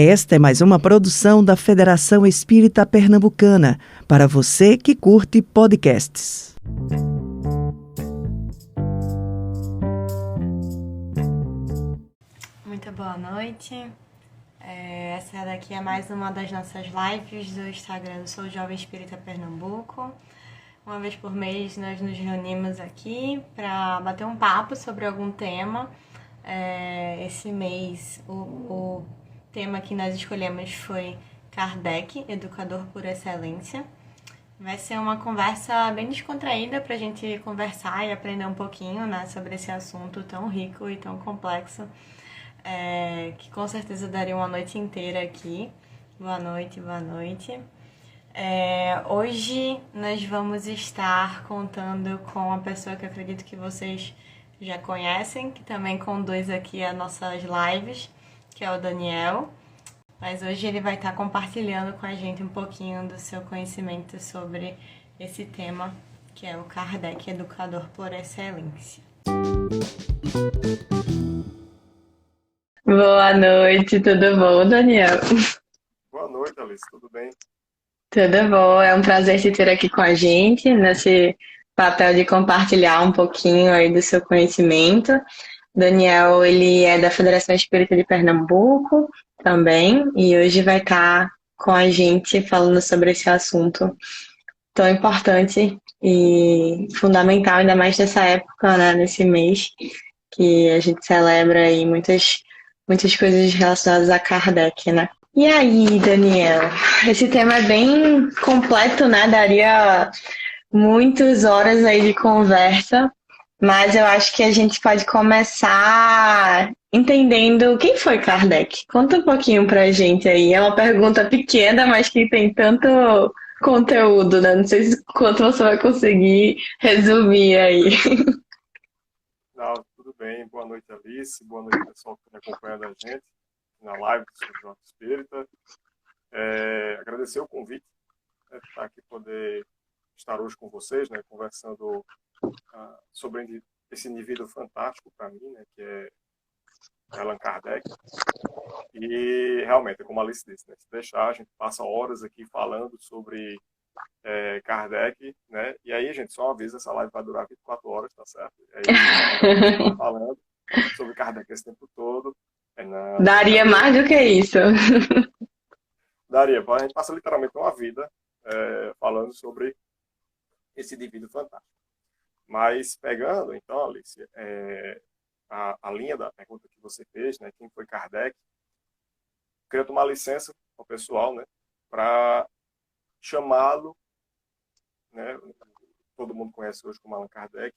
Esta é mais uma produção da Federação Espírita Pernambucana, para você que curte podcasts. Muito boa noite. Essa daqui é mais uma das nossas lives do Instagram do Sou Jovem Espírita Pernambuco. Uma vez por mês nós nos reunimos aqui para bater um papo sobre algum tema. Esse mês o tema que nós escolhemos foi Kardec, educador por excelência. Vai ser uma conversa bem descontraída para a gente conversar e aprender um pouquinho, né, sobre esse assunto tão rico e tão complexo, que com certeza daria uma noite inteira aqui. Boa noite, boa noite. Hoje nós vamos estar contando com uma pessoa que eu acredito que vocês já conhecem, que também conduz aqui as nossas lives, que é o Daniel. Mas hoje ele vai estar compartilhando com a gente um pouquinho do seu conhecimento sobre esse tema, que é o Kardec, educador por excelência. Boa noite, tudo bom, Daniel? Boa noite, Alice, tudo bem? Tudo bom, é um prazer te ter aqui com a gente, nesse papel de compartilhar um pouquinho aí do seu conhecimento. Daniel, ele é da Federação Espírita de Pernambuco também, e hoje vai estar com a gente falando sobre esse assunto tão importante e fundamental, ainda mais nessa época, né, nesse mês, que a gente celebra aí muitas coisas relacionadas a Kardec, né? E aí, Daniel, esse tema é bem completo, né? Daria muitas horas aí de conversa, mas eu acho que a gente pode começar entendendo quem foi Kardec. Conta um pouquinho pra gente aí. É uma pergunta pequena, mas que tem tanto conteúdo, né? Não sei quanto você vai conseguir resumir aí. Não, tudo bem. Boa noite, Alice. Boa noite, pessoal que está acompanhando a gente na live do Sou Jovem Espírita. Agradecer o convite, né, de estar aqui, poder estar hoje com vocês, né, conversando sobre esse indivíduo fantástico para mim, né, que é Allan Kardec. E realmente, como a Alice disse, né, se deixar, a gente passa horas aqui falando sobre Kardec, né? E aí, gente, só uma vez, essa live vai durar 24 horas, tá certo? Aí a gente tá falando sobre Kardec esse tempo todo. Daria mais do que isso. Daria, a gente passa literalmente uma vida falando sobre esse indivíduo fantástico. Mas pegando, então, Alice, a linha da pergunta que você fez, né? Quem foi Kardec? Queria tomar licença ao pessoal, né? Para chamá-lo, né? Todo mundo conhece hoje como Allan Kardec,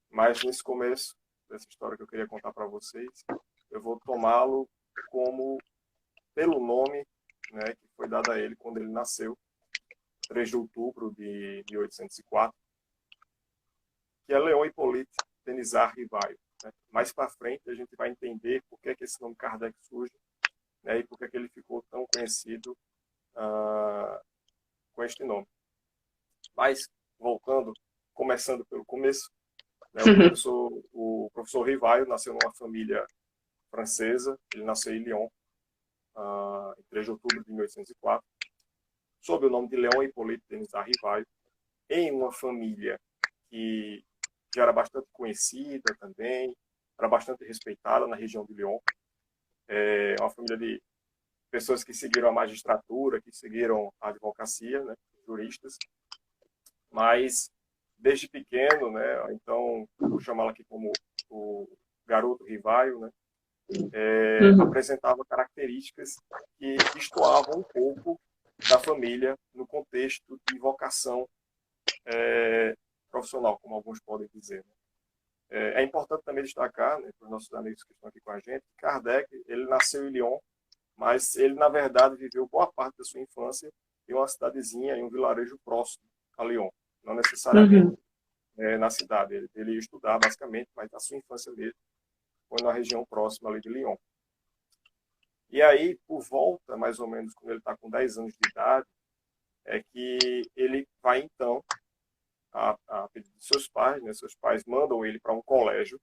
mas nesse começo dessa história que eu queria contar para vocês, eu vou tomá-lo como pelo nome, né, que foi dado a ele quando ele nasceu, 3 de outubro de 1804, que é Leon Hippolyte Denisard Rivaio. Né? Mais para frente a gente vai entender por que esse nome Kardec surge, né, e por que ele ficou tão conhecido com este nome. Mas, voltando, começando pelo começo, né, o professor Rivaio nasceu numa família francesa. Ele nasceu em Lyon, em 3 de outubro de 1804, sob o nome de Leon Hippolyte Denisard Rivaio, em uma família que já era bastante conhecida também, era bastante respeitada na região de Lyon. Uma família de pessoas que seguiram a magistratura, que seguiram a advocacia, né, juristas. Mas, desde pequeno, né, então, vou chamá-lo aqui como o garoto Rivaio, né, apresentava características que destoavam um pouco da família no contexto de vocação profissional, como alguns podem dizer. Né. É importante também destacar, né, para os nossos amigos que estão aqui com a gente, que Kardec, ele nasceu em Lyon, mas ele, na verdade, viveu boa parte da sua infância em uma cidadezinha, em um vilarejo próximo a Lyon. Não necessariamente na cidade. Ele ia estudar, basicamente, mas na sua infância mesmo foi na região próxima ali de Lyon. E aí, por volta, mais ou menos, quando ele está com 10 anos de idade, é que ele vai, então, a pedido de seus pais, né? Seus pais mandam ele para um colégio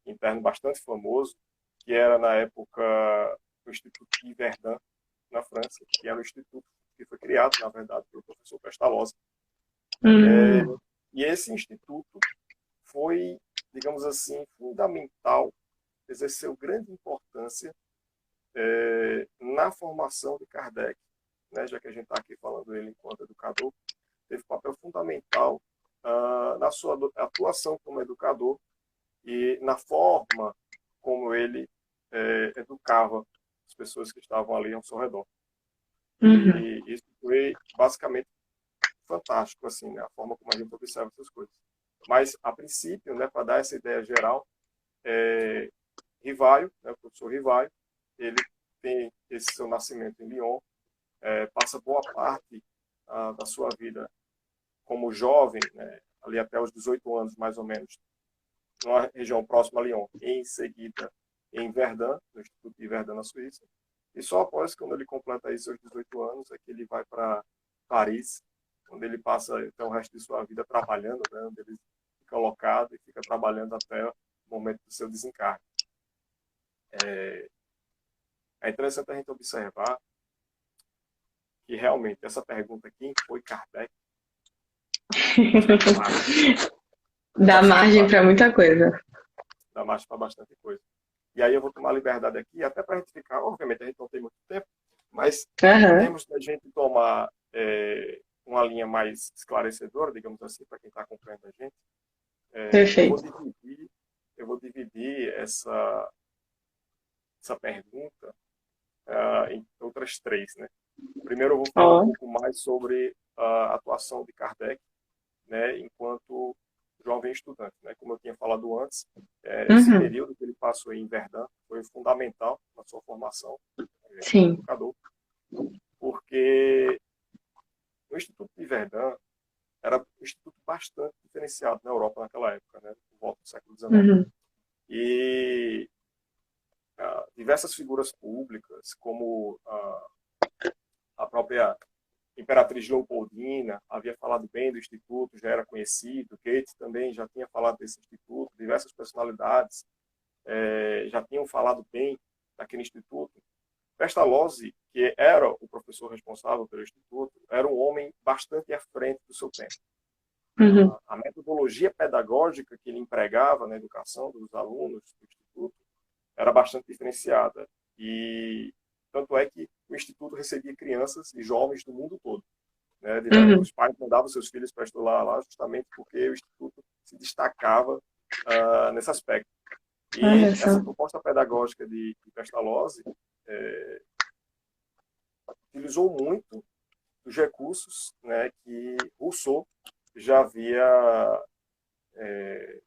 interno bastante famoso, que era, na época, o Instituto de Verdun, na França, que era um instituto que foi criado, na verdade, pelo professor Pestalozzi. E esse instituto foi, digamos assim, fundamental, exerceu grande importância na formação de Kardec, né, já que a gente está aqui falando dele enquanto educador, teve papel fundamental na sua atuação como educador e na forma como ele educava as pessoas que estavam ali ao seu redor. E isso foi basicamente fantástico, assim, né, a forma como a gente observa essas coisas. Mas, a princípio, né, para dar essa ideia geral, Rivaio, né, o professor Rivaio, ele tem esse seu nascimento em Lyon, passa boa parte da sua vida como jovem, né, ali até os 18 anos, mais ou menos, numa região próxima a Lyon, e em seguida em Verdun, no Instituto de Verdun, na Suíça. E só após, quando ele completa aí seus 18 anos, é que ele vai para Paris, onde ele passa então, o resto de sua vida trabalhando, né, onde ele fica alocado e fica trabalhando até o momento do seu desencarne. É interessante a gente observar que realmente essa pergunta, quem foi Kardec, dá margem para muita coisa. Dá margem para bastante coisa. E aí eu vou tomar a liberdade aqui, até para a gente ficar, obviamente a gente não tem muito tempo, mas temos que a gente tomar uma linha mais esclarecedora, digamos assim, para quem está acompanhando a gente. Perfeito. Eu vou dividir essa pergunta em outras três, né? Primeiro eu vou falar um pouco mais sobre a atuação de Kardec, né, enquanto jovem estudante, né? Como eu tinha falado antes, esse período que ele passou em Verdun foi fundamental na sua formação como educador, porque o Instituto de Verdun era um instituto bastante diferenciado na Europa naquela época, né, por volta do século XIX. E diversas figuras públicas, como a própria Imperatriz Leopoldina havia falado bem do Instituto, já era conhecido, Goethe também já tinha falado desse Instituto, diversas personalidades já tinham falado bem daquele Instituto. Pestalozzi, que era o professor responsável pelo Instituto, era um homem bastante à frente do seu tempo. A metodologia pedagógica que ele empregava na educação dos alunos do Instituto era bastante diferenciada. E tanto é que o Instituto recebia crianças e jovens do mundo todo. Né? Os pais mandavam seus filhos para estudar lá justamente porque o Instituto se destacava nesse aspecto. E essa proposta pedagógica de Pestalozzi utilizou muito dos recursos, né, que Rousseau já havia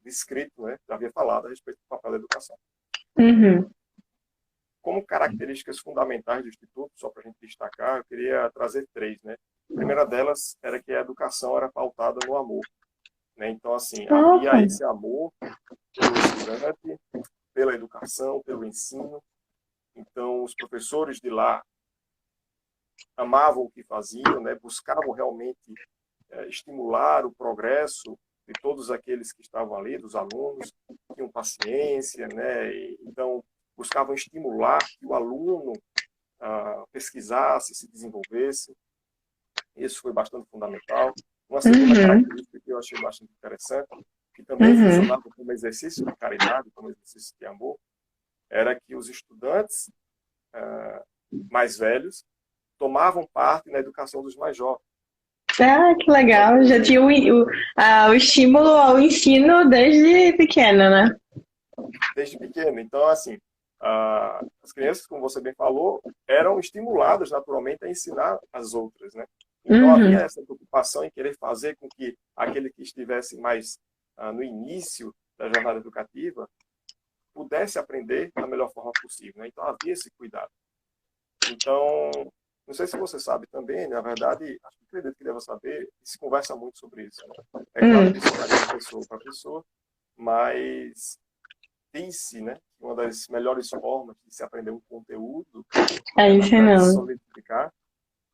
descrito, né, já havia falado a respeito do papel da educação. Como características fundamentais do Instituto, só para a gente destacar, eu queria trazer três. Né? A primeira delas era que a educação era pautada no amor. Né? Então, assim, havia esse amor pelo estudante, pela educação, pelo ensino. Então, os professores de lá amavam o que faziam, né? Buscavam realmente estimular o progresso de todos aqueles que estavam ali, dos alunos, tinham paciência, né? Então, buscavam estimular que o aluno pesquisasse, se desenvolvesse. Isso foi bastante fundamental. Uma segunda característica que eu achei bastante interessante, que também funcionava como exercício de caridade, como exercício de amor, era que os estudantes mais velhos tomavam parte na educação dos mais jovens. Que legal. Já tinha o estímulo ao ensino desde pequeno, né? Desde pequeno. Então, assim, as crianças, como você bem falou, eram estimuladas naturalmente a ensinar as outras, né? Então, havia essa preocupação em querer fazer com que aquele que estivesse mais no início da jornada educativa pudesse aprender da melhor forma possível, né? Então, havia esse cuidado. Então, não sei se você sabe também, na verdade, acho que acredito que deva saber, se conversa muito sobre isso. Né? É claro que isso varia de pessoa para pessoa, mas disse, né, que uma das melhores formas de se aprender um conteúdo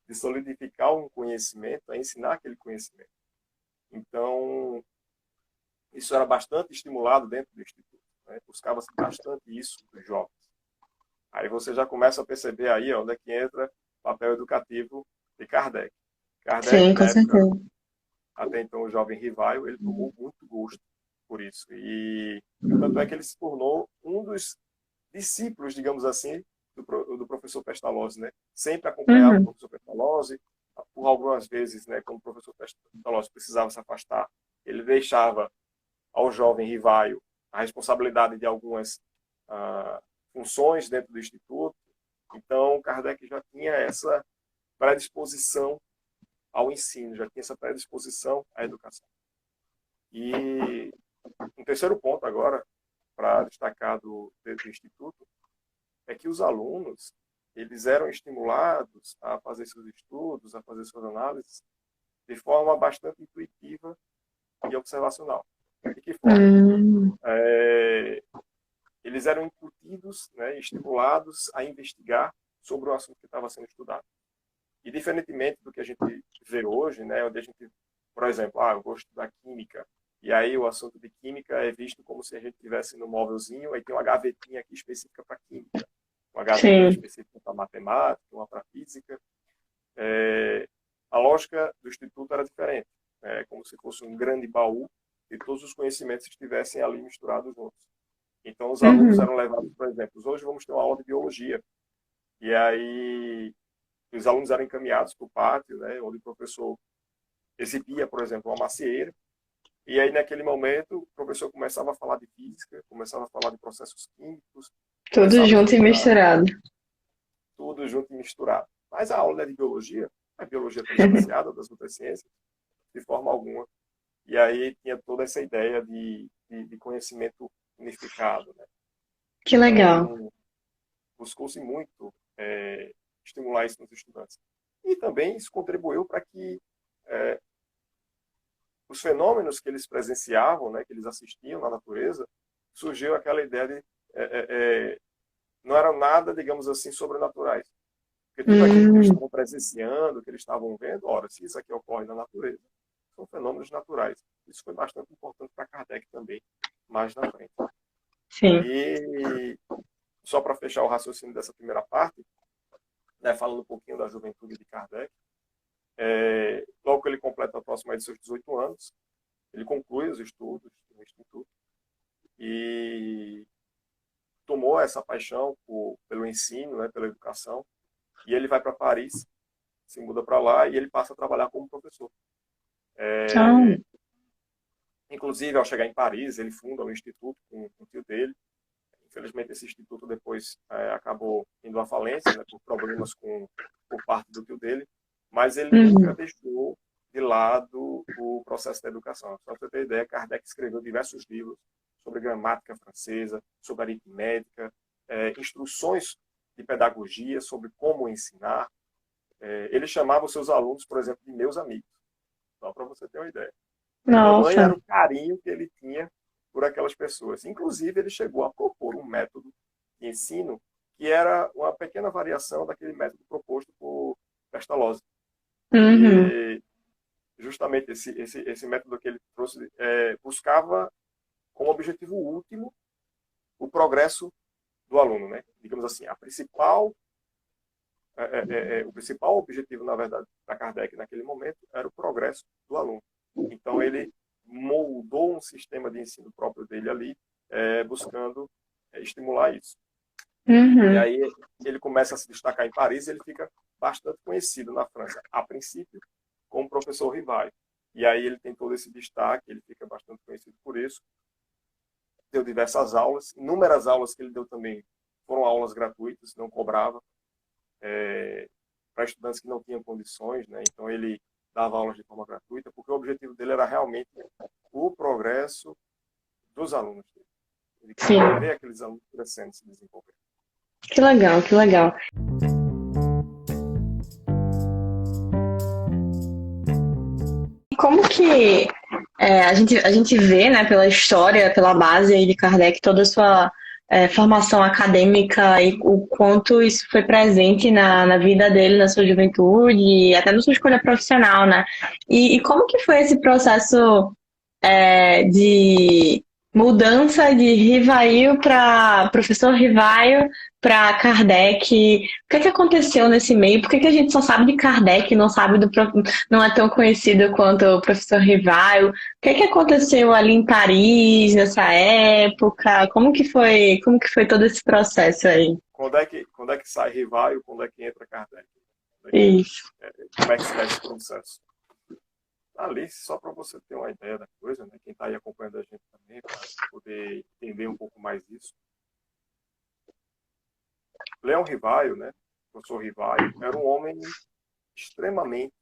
de solidificar um conhecimento, é ensinar aquele conhecimento. Então, isso era bastante estimulado dentro do Instituto. Né? Buscava-se bastante isso dos jovens. Aí você já começa a perceber aí onde é que entra o papel educativo de Kardec. Kardec, Sim, na com época, certeza. até então o jovem Rivaio, ele tomou muito gosto por isso. E tanto é que ele se tornou um dos discípulos, digamos assim, do professor Pestalozzi, né? Sempre acompanhava o Uhum. professor Pestalozzi, por algumas vezes, né, quando o professor Pestalozzi precisava se afastar, ele deixava ao jovem Rivaio a responsabilidade de algumas funções dentro do Instituto. Então, Kardec já tinha essa predisposição ao ensino, já tinha essa predisposição à educação. E um terceiro ponto agora, para destacar do Instituto, é que os alunos eles eram estimulados a fazer seus estudos, a fazer suas análises de forma bastante intuitiva e observacional. De que forma? Eles eram incutidos, né, estimulados a investigar sobre o assunto que estava sendo estudado. E diferentemente do que a gente vê hoje, né, onde a gente, por exemplo, eu vou estudar química, e aí o assunto de química é visto como se a gente tivesse no móvelzinho, aí tem uma gavetinha aqui específica para química, uma gavetinha Sim. específica para matemática, uma para física. A lógica do Instituto era diferente, como se fosse um grande baú e todos os conhecimentos estivessem ali misturados juntos. Então, os alunos Uhum. eram levados, por exemplo, hoje vamos ter uma aula de biologia, e aí os alunos eram encaminhados para o pátio, né, onde o professor exibia, por exemplo, uma macieira, e aí naquele momento o professor começava a falar de física, começava a falar de processos químicos, Tudo começava a junto e explicar misturado. tudo junto e misturado. Mas a aula de biologia, a biologia está distanciada das outras ciências, de forma alguma. E aí tinha toda essa ideia de conhecimento unificado, né? Que legal. Então, buscou-se muito estimular isso nos estudantes. E também isso contribuiu para que os fenômenos que eles presenciavam, né, que eles assistiam na natureza, surgiu aquela ideia de não eram nada, digamos assim, sobrenaturais. Porque tudo aquilo que eles estavam presenciando, que eles estavam vendo, ora, se isso aqui ocorre na natureza, são fenômenos naturais. Isso foi bastante importante para Kardec também, mais na frente. Sim. E só para fechar o raciocínio dessa primeira parte, né, falando um pouquinho da juventude de Kardec, logo que ele completa a próxima de seus 18 anos, ele conclui os estudos no Instituto e tomou essa paixão pelo ensino, né, pela educação, e ele vai para Paris, se muda para lá e ele passa a trabalhar como professor. Inclusive, ao chegar em Paris, ele funda um instituto com o tio dele. Infelizmente, esse instituto depois acabou indo à falência, né, por problemas por parte do tio dele, mas ele nunca deixou de lado o processo da educação. Só para você ter ideia, Kardec escreveu diversos livros sobre gramática francesa, sobre aritmética, instruções de pedagogia, sobre como ensinar. Ele chamava os seus alunos, por exemplo, de meus amigos. Só para você ter uma ideia. Tamanho era o carinho que ele tinha por aquelas pessoas. Inclusive, ele chegou a propor um método de ensino que era uma pequena variação daquele método proposto por Pestalozzi. E justamente esse método que ele trouxe buscava como objetivo último o progresso do aluno, né? Digamos assim, o principal objetivo, na verdade, da Kardec naquele momento era o progresso do aluno. Então, ele moldou um sistema de ensino próprio dele ali, buscando estimular isso. E aí ele começa a se destacar em Paris e ele fica bastante conhecido na França, a princípio, como professor Rivaio. E aí ele tem todo esse destaque, ele fica bastante conhecido por isso. Deu diversas aulas, inúmeras aulas que ele deu também foram aulas gratuitas, não cobrava, para estudantes que não tinham condições, né? Então ele dava aulas de forma gratuita, porque o objetivo dele era realmente o progresso dos alunos dele. Ele queria ver aqueles alunos crescendo, se desenvolvendo. Que legal, que legal. Como que a gente vê, né, pela história, pela base aí de Kardec, toda a sua formação acadêmica e o quanto isso foi presente na vida dele, na sua juventude e até na sua escolha profissional, né? E como que foi esse processo de mudança de Rivail para professor Rivaio para Kardec. O que é que aconteceu nesse meio? Por que que a gente só sabe de Kardec, não sabe não é tão conhecido quanto o professor Rivaio? O que é que aconteceu ali em Paris nessa época? Como que foi todo esse processo aí? Quando é que sai Rivaio? Quando é que entra Kardec? Isso. Como é que se dá esse processo? Ali, só para você ter uma ideia da coisa, né? Quem está aí acompanhando a gente também, para poder entender um pouco mais disso. Leão Rivaio, né? O professor Rivaio, era um homem extremamente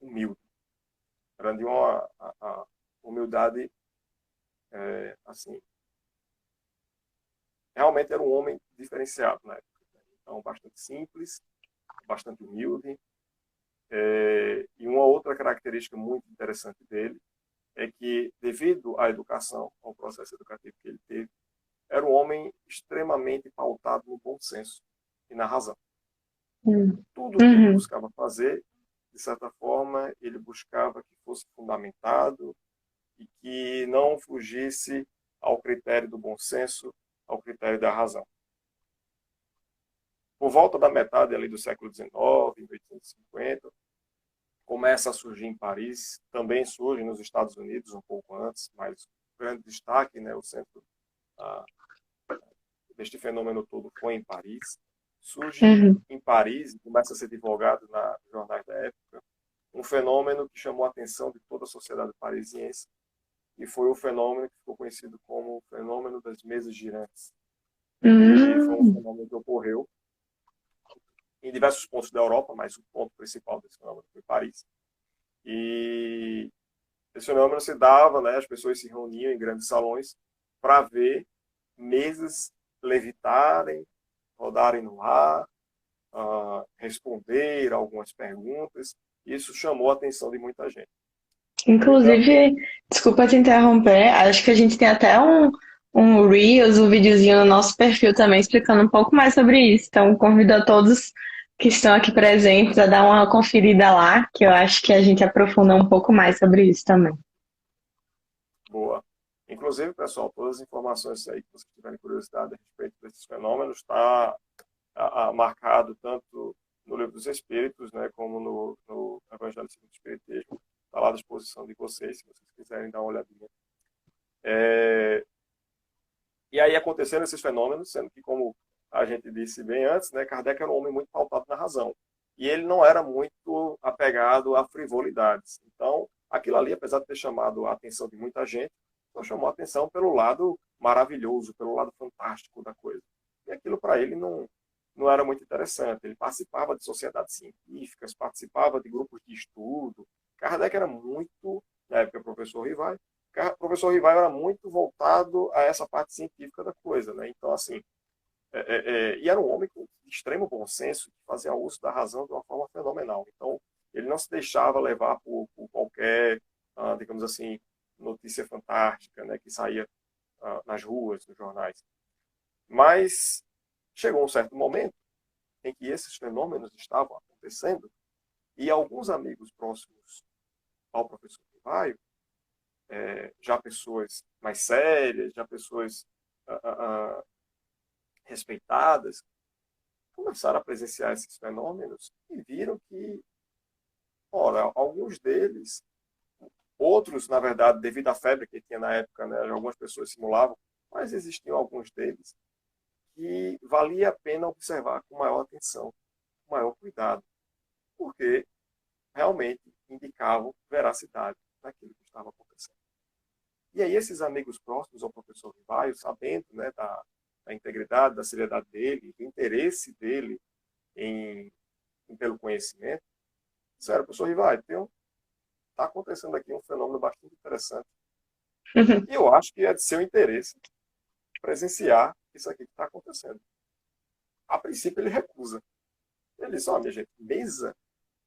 humilde. Era de uma a humildade, assim, realmente era um homem diferenciado na época. Né? Então, bastante simples, bastante humilde. E uma outra característica muito interessante dele é que, devido à educação, ao processo educativo que ele teve, era um homem extremamente pautado no bom senso e na razão. Tudo o que ele Uhum. buscava fazer, de certa forma, ele buscava que fosse fundamentado e que não fugisse ao critério do bom senso, ao critério da razão. Por volta da metade ali do século XIX, em 1850, começa a surgir em Paris, também surge nos Estados Unidos um pouco antes, mas o grande destaque, né, o centro deste fenômeno todo foi em Paris. Surge Uhum. em Paris e começa a ser divulgado nos jornais da época um fenômeno que chamou a atenção de toda a sociedade parisiense e foi o fenômeno que ficou conhecido como o fenômeno das mesas girantes. E foi um Uhum. fenômeno que ocorreu em diversos pontos da Europa, mas o ponto principal desse fenômeno foi Paris. E esse fenômeno se dava, né, as pessoas se reuniam em grandes salões para ver mesas levitarem, rodarem no ar, responder algumas perguntas. Isso chamou a atenção de muita gente. No entanto, Inclusive, desculpa te interromper, acho que a gente tem até um Reels, um videozinho no nosso perfil também explicando um pouco mais sobre isso. Então, convido a todos que estão aqui presentes a dar uma conferida lá, que eu acho que a gente aprofunda um pouco mais sobre isso também. boa. Inclusive, pessoal, todas as informações aí que vocês tiverem curiosidade a respeito desses fenômenos está marcado tanto no Livro dos Espíritos, né, como no Evangelho segundo o Espiritismo. Está lá à disposição de vocês, se vocês quiserem dar uma olhadinha. E aí aconteceram esses fenômenos, sendo que, como a gente disse bem antes, né, Kardec era um homem muito pautado na razão. E ele não era muito apegado a frivolidades. Então, aquilo ali, apesar de ter chamado a atenção de muita gente, só chamou a atenção pelo lado maravilhoso, pelo lado fantástico da coisa. E aquilo para ele não era muito interessante. Ele participava de sociedades científicas, participava de grupos de estudo. Kardec era muito, na época, professor Rivaio, o professor Rivaio era muito voltado a essa parte científica da coisa, né? Então, assim, e era um homem com extremo bom senso, que fazia uso da razão de uma forma fenomenal. Então, ele não se deixava levar por qualquer, digamos assim, notícia fantástica, né, que saía nas ruas, nos jornais. Mas chegou um certo momento em que esses fenômenos estavam acontecendo e alguns amigos próximos ao professor Rivaio, já pessoas mais sérias, já pessoas respeitadas, começaram a presenciar esses fenômenos e viram que, ora, alguns deles, outros, na verdade, devido à febre que tinha na época, né, algumas pessoas simulavam, mas existiam alguns deles que valia a pena observar com maior atenção, com maior cuidado, porque realmente indicavam veracidade daquilo que estava acontecendo. E aí esses amigos próximos ao professor Rivaio, sabendo, né, da integridade, da seriedade dele, do interesse dele pelo conhecimento, disseram, professor Rivaio, está acontecendo aqui um fenômeno bastante interessante. E eu acho que é de seu interesse presenciar isso aqui que está acontecendo. A princípio ele recusa. Ele diz, minha gente, mesa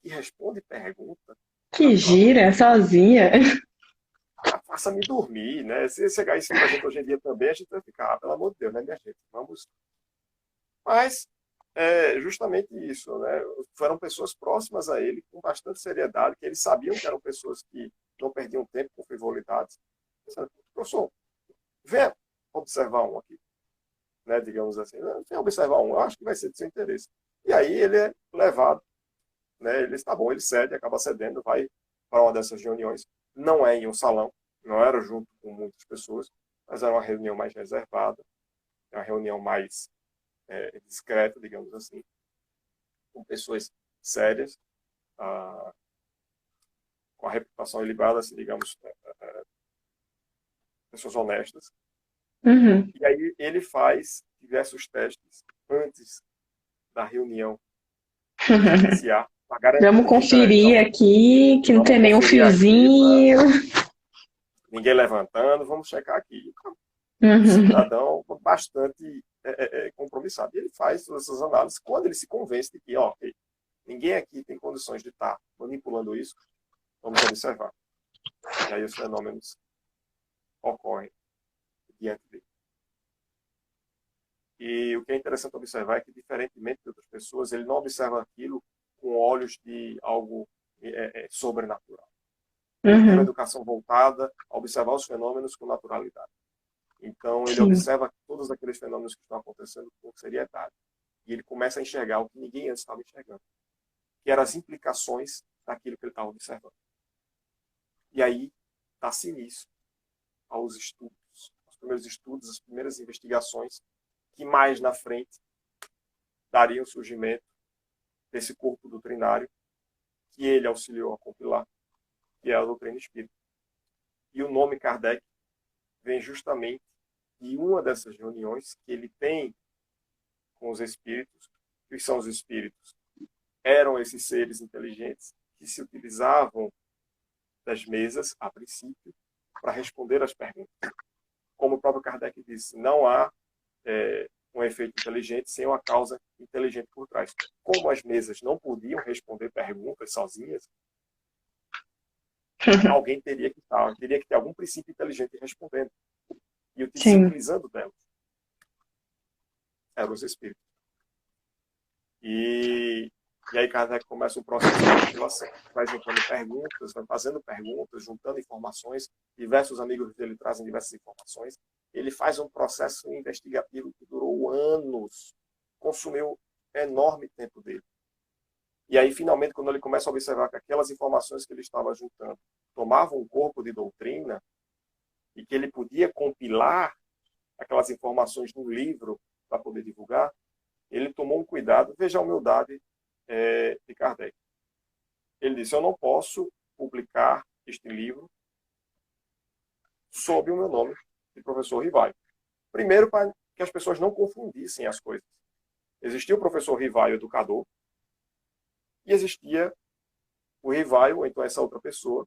que responde pergunta. Que gira, sozinha. Faça-me dormir, né? Se chegar isso pra gente hoje em dia também, a gente vai ficar, pelo amor de Deus, né, minha gente? Vamos. Mas justamente isso, né? Foram pessoas próximas a ele, com bastante seriedade, que eles sabiam que eram pessoas que não perdiam tempo com frivolidades. Professor, Venha observar um aqui, né, digamos assim. Venha observar um, eu acho que vai ser do seu interesse. E aí ele é levado, né, ele está bom, ele cede, acaba cedendo, vai para uma dessas reuniões. Não é em um salão, não era junto com muitas pessoas, mas era uma reunião mais reservada, uma reunião mais discreta, digamos assim, com pessoas sérias, com a reputação elevada, assim, digamos, pessoas honestas. Uhum. E aí ele faz diversos testes antes da reunião iniciar. Vamos conferir aqui, que não tem nenhum fiozinho. Ninguém levantando, vamos checar aqui. Uhum. Cidadão bastante compromissado. E ele faz todas essas análises. Quando ele se convence de que, ok, ninguém aqui tem condições de estar manipulando isso, vamos observar. E aí os fenômenos ocorrem diante dele. E o que é interessante observar é que, diferentemente de outras pessoas, ele não observa aquilo com olhos de algo sobrenatural. Ele tem uma educação voltada a observar os fenômenos com naturalidade. Então, ele observa todos aqueles fenômenos que estão acontecendo com seriedade. E ele começa a enxergar o que ninguém antes estava enxergando, que eram as implicações daquilo que ele estava observando. E aí, dá-se início aos estudos, aos primeiros estudos, as primeiras investigações, que mais na frente dariam surgimento desse corpo doutrinário que ele auxiliou a compilar, que é a doutrina espírita. E o nome Kardec vem justamente de uma dessas reuniões que ele tem com os espíritos, que são os espíritos. Eram esses seres inteligentes que se utilizavam das mesas, a princípio, para responder às perguntas. Como o próprio Kardec disse, não há um efeito inteligente sem uma causa inteligente por trás. Como as mesas não podiam responder perguntas sozinhas, alguém teria que ter algum princípio inteligente respondendo. E utilizando delas. Eram os espíritos. E aí Kardec começa um processo de compilação. Vai juntando perguntas, vai fazendo perguntas, juntando informações. Diversos amigos dele trazem diversas informações. Ele faz um processo investigativo que durou anos. Consumiu enorme tempo dele. E aí, finalmente, quando ele começa a observar que aquelas informações que ele estava juntando tomavam um corpo de doutrina e que ele podia compilar aquelas informações num livro para poder divulgar, ele tomou um cuidado. Veja a humildade de Kardec. Ele disse, eu não posso publicar este livro sob o meu nome de professor Rivaio. Primeiro, para que as pessoas não confundissem as coisas. Existia o professor Rivaio, educador, e existia o Rivaio, ou então essa outra pessoa,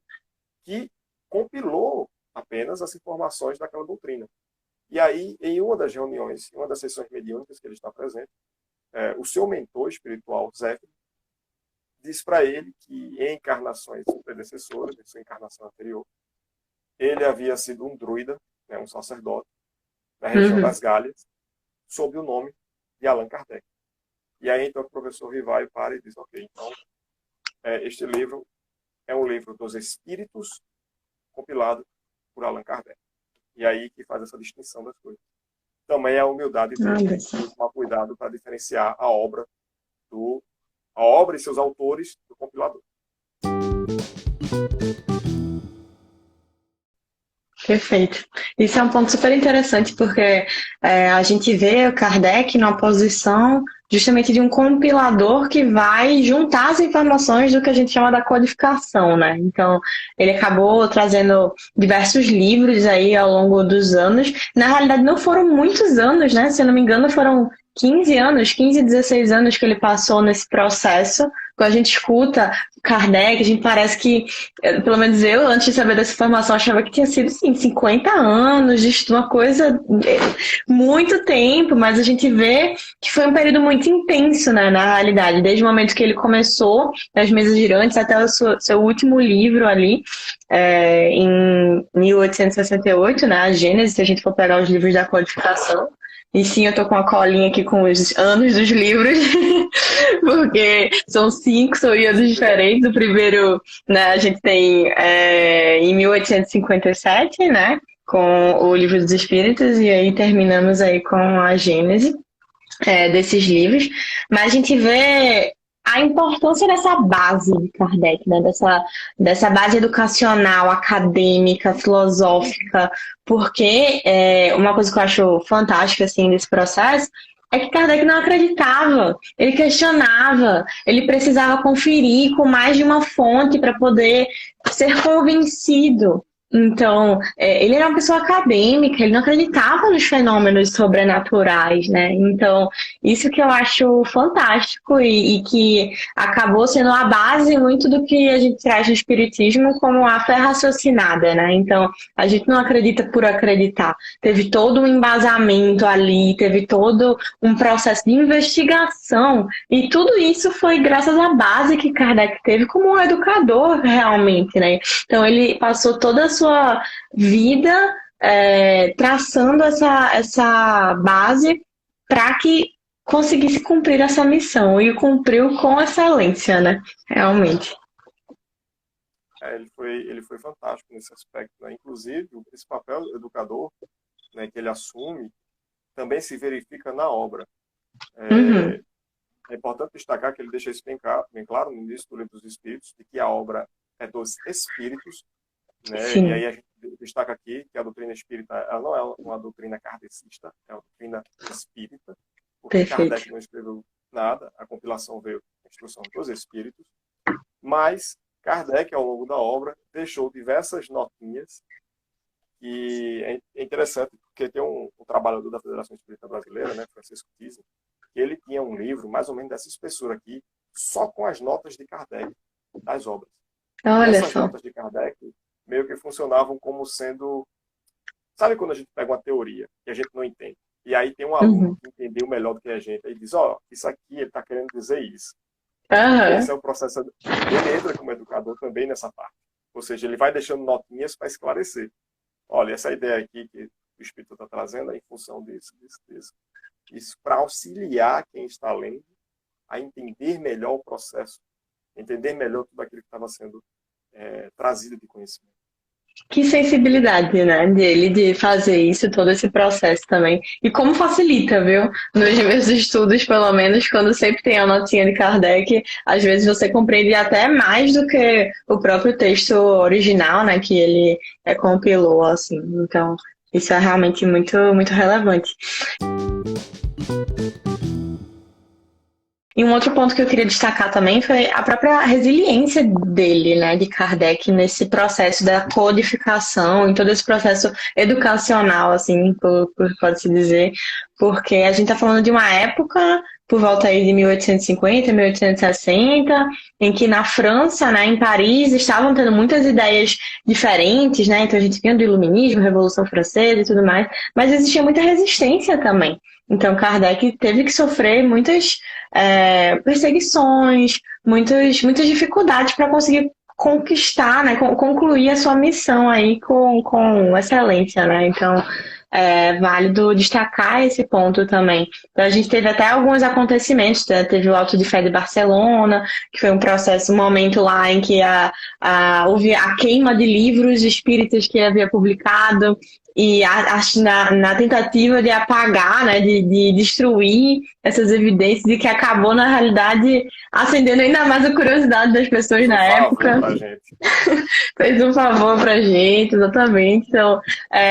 que compilou apenas as informações daquela doutrina. E aí, em uma das reuniões, em uma das sessões mediúnicas que ele está presente, o seu mentor espiritual, Zé, disse para ele que em encarnações predecessoras, em sua encarnação anterior, ele havia sido um druida, um sacerdote, na região das Gálias, sob o nome de Allan Kardec. E aí, então, o professor Rivaio para e diz, ok, então, este livro é um livro dos espíritos compilado por Allan Kardec. E aí que faz essa distinção das coisas. Também é a humildade dele, tomar cuidado para diferenciar a obra e seus autores do compilador. Perfeito. Isso é um ponto super interessante, porque a gente vê o Kardec numa posição justamente de um compilador que vai juntar as informações do que a gente chama da codificação, né? Então, ele acabou trazendo diversos livros aí ao longo dos anos. Na realidade, não foram muitos anos, né? Se eu não me engano, foram 15, 16 anos que ele passou nesse processo. Quando a gente escuta Kardec, a gente parece que, pelo menos eu, antes de saber dessa informação, achava que tinha sido, sim, 50 anos, de uma coisa, muito tempo, mas a gente vê que foi um período muito intenso, né, na realidade, desde o momento que ele começou nas mesas girantes até o seu último livro ali, em 1868, né, a Gênese, se a gente for pegar os livros da codificação. E sim, eu tô com a colinha aqui com os anos dos livros, porque são 5 anos diferentes. O primeiro, né, a gente tem em 1857, né? com o Livro dos Espíritos, e aí terminamos aí com a Gênese desses livros, mas a gente vê a importância dessa base de Kardec, né? Dessa base educacional, acadêmica, filosófica, porque uma coisa que eu acho fantástica assim, desse processo é que Kardec não acreditava, ele questionava, ele precisava conferir com mais de uma fonte para poder ser convencido. Então, ele era uma pessoa acadêmica, ele não acreditava nos fenômenos sobrenaturais, né? Então, isso que eu acho fantástico e que acabou sendo a base muito do que a gente traz no Espiritismo como a fé raciocinada, né? Então, a gente não acredita por acreditar. Teve todo um embasamento ali, teve todo um processo de investigação e tudo isso foi graças à base que Kardec teve como um educador realmente, né? Então, ele passou toda a sua vida traçando essa base para que conseguisse cumprir essa missão e cumpriu com excelência, né? Realmente. Ele foi fantástico nesse aspecto, né? Inclusive, esse papel educador, né, que ele assume também se verifica na obra. Uhum. É importante destacar que ele deixa isso bem claro no início do Livro dos Espíritos, de que a obra é dos Espíritos, né? Sim. E aí a gente destaca aqui que a doutrina espírita ela não é uma doutrina kardecista, é uma doutrina espírita, porque Perfeito. Kardec não escreveu nada, a compilação veio da instrução dos Espíritos, mas Kardec, ao longo da obra, deixou diversas notinhas, e é interessante porque tem um trabalhador da Federação Espírita Brasileira, né, Francisco Thyssen, que ele tinha um livro, mais ou menos dessa espessura aqui, só com as notas de Kardec, das obras. Olha e essas só. notas de Kardec meio que funcionavam como sendo... Sabe quando a gente pega uma teoria que a gente não entende? E aí tem um aluno que entendeu melhor do que a gente, aí diz, isso aqui ele está querendo dizer isso. Esse é o processo. Ele entra como educador também nessa parte. Ou seja, ele vai deixando notinhas para esclarecer. Olha, essa ideia aqui que o Espírito está trazendo é em função disso. Isso para auxiliar quem está lendo a entender melhor o processo, entender melhor tudo aquilo que estava sendo trazido de conhecimento. Que sensibilidade, né, dele de fazer isso, todo esse processo também. E como facilita, viu? Nos meus estudos, pelo menos, quando sempre tem a notinha de Kardec, às vezes você compreende até mais do que o próprio texto original, né, que ele compilou, assim. Então, isso é realmente muito, muito relevante. E um outro ponto que eu queria destacar também foi a própria resiliência dele, né, de Kardec, nesse processo da codificação, em todo esse processo educacional, assim, pode-se dizer, porque a gente está falando de uma época, por volta aí de 1850, 1860, em que na França, né, em Paris, estavam tendo muitas ideias diferentes, né, então a gente vinha do Iluminismo, Revolução Francesa e tudo mais, mas existia muita resistência também. Então Kardec teve que sofrer muitas perseguições, muitas dificuldades para conseguir conquistar, né, concluir a sua missão aí com excelência, né? Então, é válido destacar esse ponto também. Então, a gente teve até alguns acontecimentos, né? Teve o Auto de Fé de Barcelona, que foi um momento lá em que houve a queima de livros espíritas que ele havia publicado, e na tentativa de apagar, né, de destruir essas evidências, e que acabou, na realidade, acendendo ainda mais a curiosidade das pessoas na época. Fez um favor pra gente, exatamente. Então,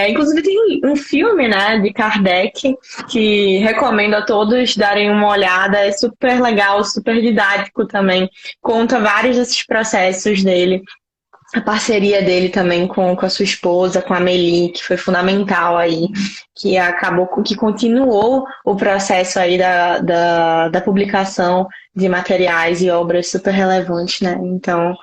inclusive tem um filme, né, de Kardec, que recomendo a todos darem uma olhada, é super legal, super didático também, conta vários desses processos dele. A parceria dele também com a sua esposa, com a Amélie, que foi fundamental aí, que acabou, que continuou o processo aí da publicação de materiais e obras super relevantes, né? Então,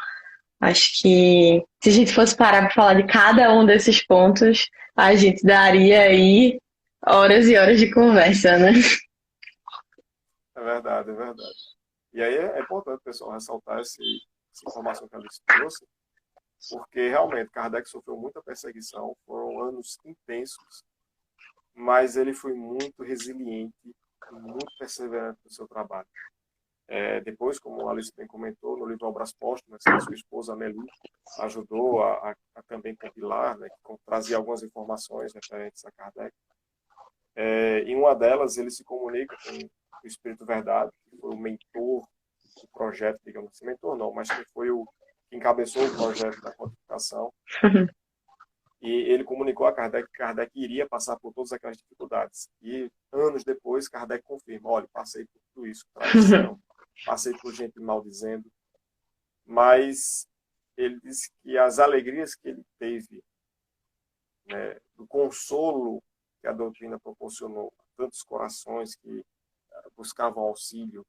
acho que se a gente fosse parar para falar de cada um desses pontos, a gente daria aí horas e horas de conversa, né? É verdade, é verdade. E aí é importante, pessoal, ressaltar essa informação que a Alice trouxe, porque realmente Kardec sofreu muita perseguição, foram anos intensos, mas ele foi muito resiliente e muito perseverante no seu trabalho. Depois, como a Alice bem comentou, no livro Obras Póstumas, a sua esposa Amélie ajudou a também compilar, né, que trazia algumas informações referentes a Kardec. Em uma delas, ele se comunica com o Espírito Verdade, que foi o mentor do projeto, digamos assim, mentor não, mas que foi que encabeçou o projeto da codificação. E ele comunicou a Kardec que Kardec iria passar por todas aquelas dificuldades. E anos depois, Kardec confirma, olha, passei por tudo isso, traição, passei por gente maldizendo, mas ele disse que as alegrias que ele teve, né, do consolo que a doutrina proporcionou a tantos corações que buscavam auxílio,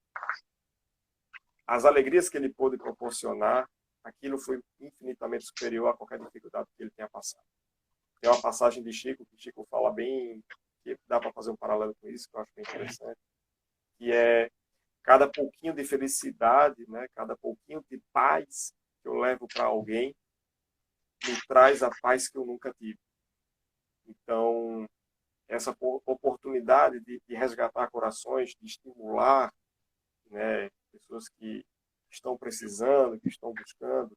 as alegrias que ele pôde proporcionar, aquilo foi infinitamente superior a qualquer dificuldade que ele tenha passado. Tem uma passagem de Chico, que Chico fala bem, que dá para fazer um paralelo com isso, que eu acho bem interessante, que é cada pouquinho de felicidade, né, cada pouquinho de paz que eu levo para alguém, me traz a paz que eu nunca tive. Então, essa oportunidade de resgatar corações, de estimular, né, pessoas que estão precisando, que estão buscando,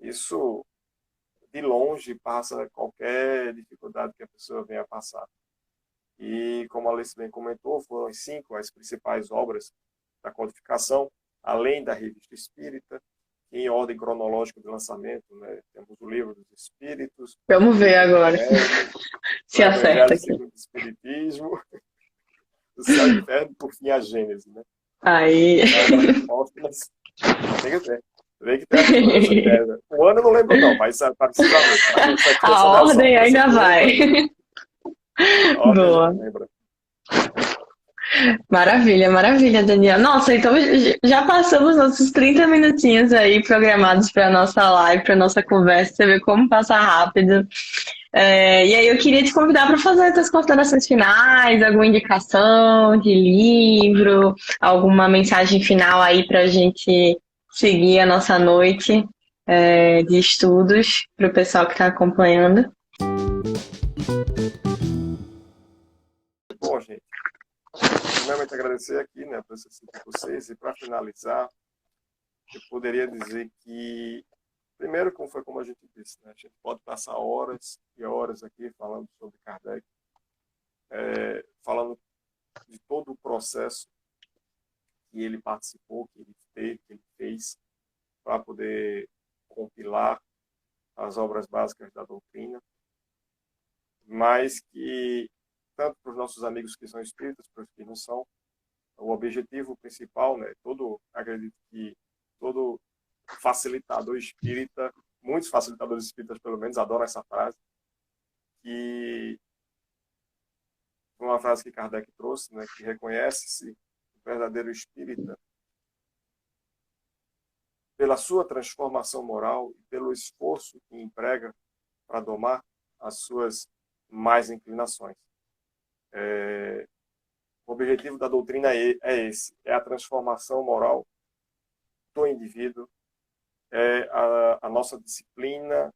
isso de longe passa qualquer dificuldade que a pessoa venha passar. E, como a Alice bem comentou, foram 5 as principais obras da codificação, além da Revista Espírita, em ordem cronológica de lançamento, né? Temos o Livro dos Espíritos. Vamos ver agora se acerta aqui. Segundo o Espiritismo, o Céu e o Inferno, por fim, a Gênese, né? Aí. Tem que ter. Tem que ter o ano eu não lembro não, mas está precisamente. A ordem ainda vai. Boa. Maravilha, maravilha, Daniel. Nossa, então já passamos nossos 30 minutinhos aí programados para a nossa live, para a nossa conversa. Você vê como passa rápido. E aí eu queria te convidar para fazer as suas considerações finais, alguma indicação de livro, alguma mensagem final aí para a gente seguir a nossa noite de estudos para o pessoal que está acompanhando. Bom, gente, primeiramente agradecer aqui, né, por vocês, e para finalizar, eu poderia dizer que, primeiro, como a gente disse, né, a gente pode passar horas e horas aqui falando sobre Kardec, falando de todo o processo que ele participou, que ele teve, que ele fez, para poder compilar as obras básicas da doutrina, mas que, tanto para os nossos amigos que são espíritas, para os que não são, o objetivo principal, né, acredito que todo facilitador espírita, muitos facilitadores espíritas, pelo menos, adoram essa frase, que uma frase que Kardec trouxe, né, que reconhece-se o verdadeiro espírita pela sua transformação moral e pelo esforço que emprega para domar as suas más inclinações. O objetivo da doutrina é esse, é a transformação moral do indivíduo, é a nossa disciplina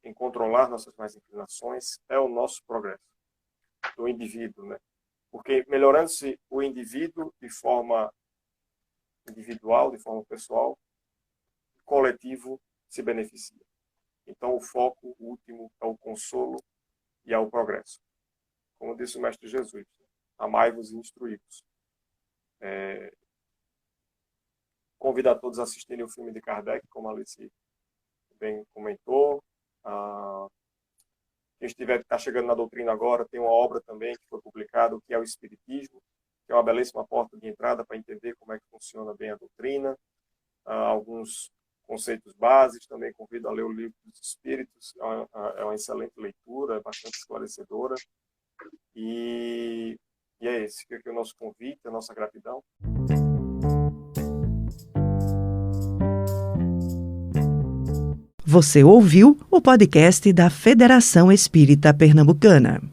em controlar nossas más inclinações, é o nosso progresso do indivíduo, né? Porque melhorando-se o indivíduo de forma individual, de forma pessoal, o coletivo se beneficia. Então o foco último é o consolo e é o progresso. Como disse o Mestre Jesus, amai-vos e instruí-vos. Convido a todos a assistirem o filme de Kardec, como a Alice bem comentou. Quem está chegando na doutrina agora, tem uma obra também que foi publicada, o que é o Espiritismo, que é uma belíssima porta de entrada para entender como é que funciona bem a doutrina. Alguns conceitos básicos, também convido a ler o Livro dos Espíritos, é uma excelente leitura, é bastante esclarecedora. E é esse, fica aqui o nosso convite, a nossa gratidão. Você ouviu o podcast da Federação Espírita Pernambucana.